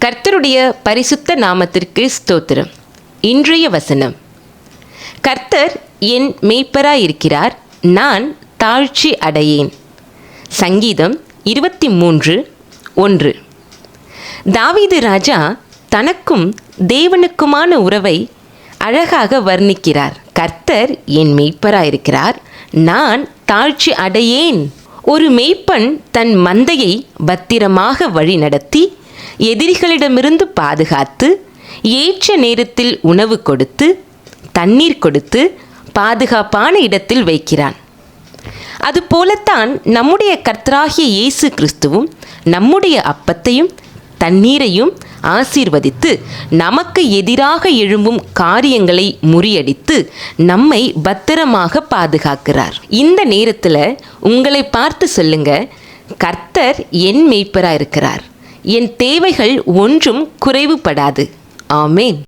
கர்த்தருடைய பரிசுத்த நாமத்திற்கு ஸ்தோத்திரம். இன்றைய வசனம்: கர்த்தர் என் மேய்ப்பராயிருக்கிறார், நான் தாழ்ச்சி அடையேன். சங்கீதம் 23:1. தாவீது ராஜா தனக்கும் தேவனுக்குமான உறவை அழகாக வர்ணிக்கிறார். கர்த்தர் என் மேய்ப்பராயிருக்கிறார், நான் தாழ்ச்சி அடையேன். ஒரு மேய்ப்பன் தன் மந்தையை பத்திரமாக வழிநடத்தி எதிரிகளிடமிருந்து பாதுகாத்து ஏற்ற நேரத்தில் உணவு கொடுத்து தண்ணீர் கொடுத்து பாதுகாப்பான இடத்தில் வைக்கிறான். அதுபோலத்தான் நம்முடைய கர்த்தராகிய இயேசு கிறிஸ்துவும் நம்முடைய அப்பத்தையும் தண்ணீரையும் ஆசீர்வதித்து நமக்கு எதிராக எழும்பும் காரியங்களை முறியடித்து நம்மை பத்திரமாக பாதுகாக்கிறார். இந்த நேரத்தில் உங்களை பார்த்து சொல்லுங்க, கர்த்தர் என் மேய்ப்பராக இருக்கிறார், என் தேவைகள் ஒன்றும் குறைவுபடாது. ஆமேன்.